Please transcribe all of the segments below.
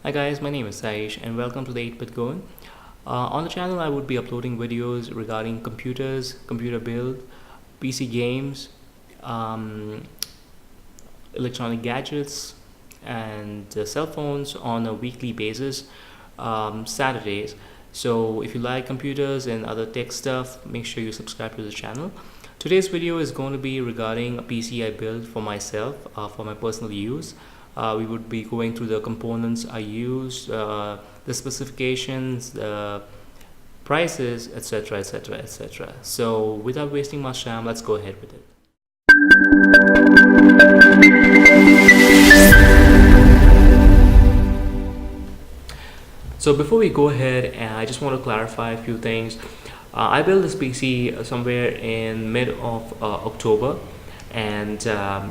Hi guys, my name is Saish and welcome to the 8-Bit Going. On the channel I would be uploading videos regarding computers, computer build, PC games, um, electronic gadgets and cell phones on a weekly basis, Saturdays. So if you like computers and other tech stuff, make sure you subscribe to the channel. Today's video is going to be regarding a PC I built for myself, for my personal use. We would be going through the components I used, the specifications, the prices, etc, etc, etc. So without wasting much time, let's go ahead with it. So before we go ahead, I just want to clarify a few things. I built this PC somewhere in mid of October, and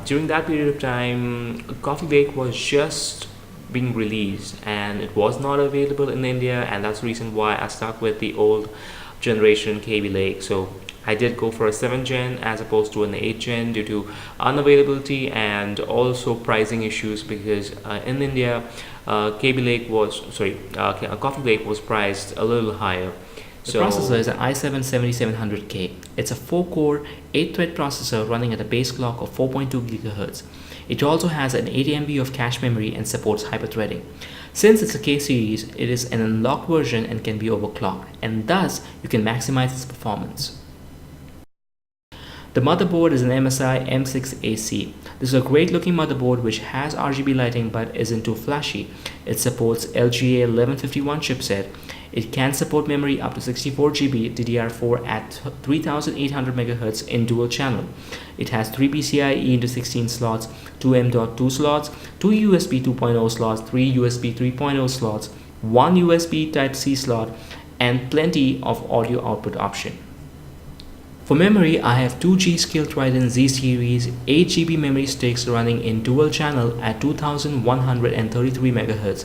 during that period of time, Coffee Bake was just being released and it was not available in India, and that's the reason why I stuck with the old generation KB Lake. So I did go for a 7th gen as opposed to an 8th gen due to unavailability and also pricing issues, because in India Coffee Lake was priced a little higher. The processor is an i7-7700K. It's a 4-core, 8-thread processor running at a base clock of 4.2 GHz. It also has an 8 MB of cache memory and supports hyperthreading. Since it's a K series, it is an unlocked version and can be overclocked, and thus you can maximize its performance. The motherboard is an MSI M6 AC. This is a great looking motherboard which has RGB lighting but isn't too flashy. It supports LGA 1151 chipset. It can support memory up to 64 GB DDR4 at 3800 MHz in dual channel. It has 3 PCIe into 16 slots, 2 M.2 slots, 2 USB 2.0 slots, 3 USB 3.0 slots, 1 USB Type-C slot, and plenty of audio output option. For memory, I have two Gskill Trident Z series 8 GB memory sticks running in dual channel at 2133 MHz.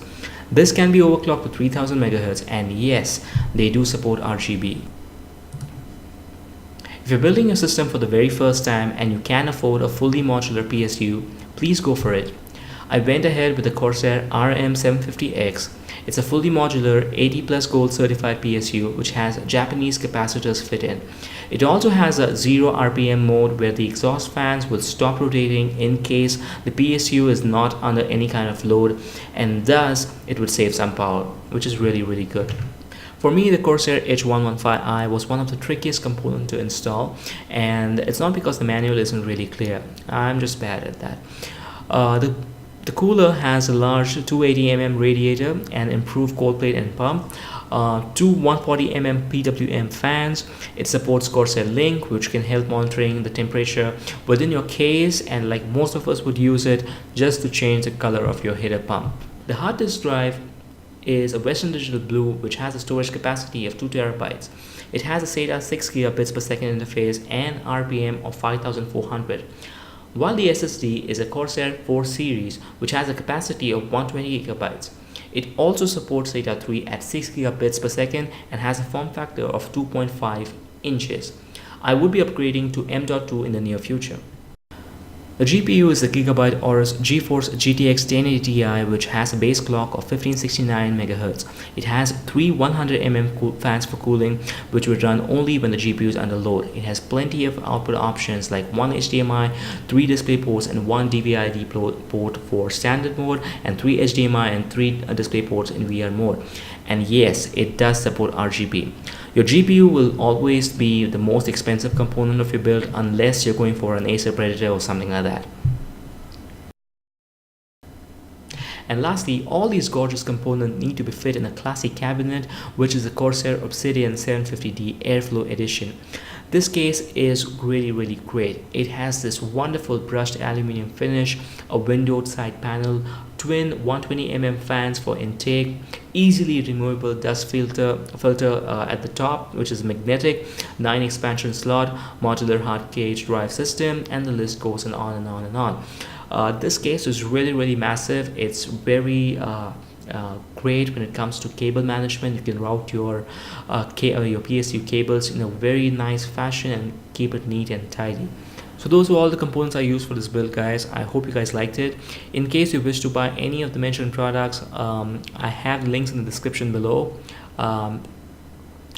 This can be overclocked to 3000 MHz, and yes, they do support RGB. If you're building a system for the very first time and you can afford a fully modular PSU, please go for it. I went ahead with the Corsair RM 750X. It's a fully modular 80 plus gold certified PSU which has Japanese capacitors fit in. It also has a 0 RPM mode where the exhaust fans will stop rotating in case the PSU is not under any kind of load, and thus it would save some power, which is really good. For me, the Corsair H115i was one of the trickiest components to install, and it's not because the manual isn't really clear. I'm just bad at that. The cooler has a large 280mm radiator and improved cold plate and pump, two 140mm PWM fans. It supports Corsair Link, which can help monitoring the temperature within your case, and like most of us would use it just to change the color of your heater pump. The hard disk drive is a Western Digital Blue which has a storage capacity of 2 TB. It has a SATA 6 gigabits per second interface and RPM of 5400. While the SSD is a Corsair 4 series which has a capacity of 120 GB. It also supports SATA 3 at 6 gigabits per second and has a form factor of 2.5 inches. I would be upgrading to M.2 in the near future. The GPU is the Gigabyte Aorus Geforce GTX 1080 Ti, which has a base clock of 1569 MHz. It has 3 100mm fans for cooling, which would run only when the GPU is under load. It has plenty of output options like 1 HDMI, 3 display ports, and 1 DVI-D port for standard mode, and 3 HDMI and 3 display ports in VR mode. And yes, it does support RGB. Your GPU will always be the most expensive component of your build unless you're going for an Acer Predator or something like that. And lastly, all these gorgeous components need to be fit in a classy cabinet, which is the Corsair Obsidian 750D Airflow Edition. This case is really great. It has this wonderful brushed aluminum finish, a windowed side panel, twin 120mm fans for intake, easily removable dust filter at the top, which is magnetic, 9 expansion slot, modular hard cage drive system, and the list goes on and on. This case is really massive. It's very great when it comes to cable management. You can route your PSU cables in a very nice fashion and keep it neat and tidy. So those were all the components I used for this build, guys. I hope you guys liked it. In case you wish to buy any of the mentioned products, I have links in the description below.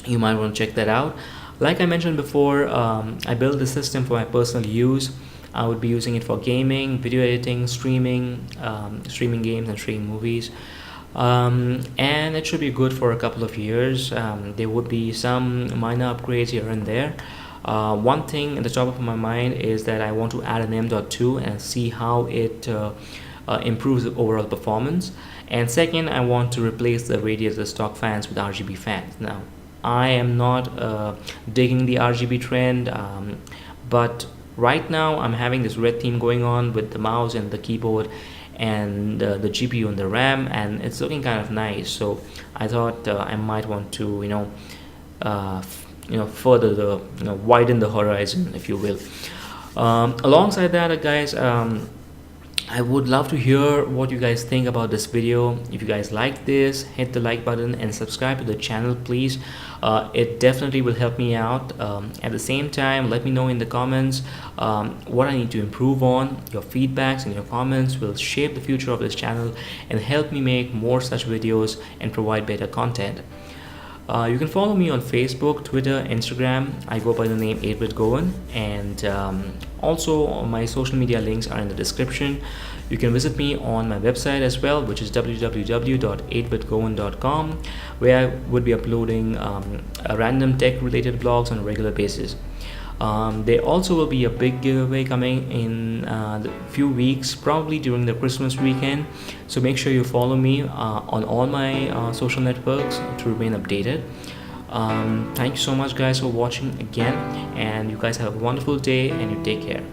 You might want to check that out. Like I mentioned before, I built the system for my personal use. I would be using it for gaming, video editing, streaming games and streaming movies. And it should be good for a couple of years. There would be some minor upgrades here and there. One thing at the top of my mind is that I want to add an M.2 and see how it improves the overall performance. And second, I want to replace the radiator stock fans with RGB fans. Now, I am not digging the RGB trend, but right now I'm having this red theme going on with the mouse and the keyboard and the GPU and the RAM, and it's looking kind of nice. So I thought I might want to further the widen the horizon, if you will. Alongside that, guys, I would love to hear what you guys think about this video. If you guys like this, hit the like button and subscribe to the channel, please. It definitely will help me out. At the same time, let me know in the comments what I need to improve on. Your feedbacks and your comments will shape the future of this channel and help me make more such videos and provide better content. You can follow me on Facebook, Twitter, Instagram. I go by the name 8bitgoan, and also my social media links are in the description. You can visit me on my website as well, which is www.8bitgoan.com, where I would be uploading random tech related blogs on a regular basis. There also will be a big giveaway coming in a few weeks, probably during the Christmas weekend. So make sure you follow me on all my social networks to remain updated. Thank you so much, guys, for watching again, and you guys have a wonderful day and you take care.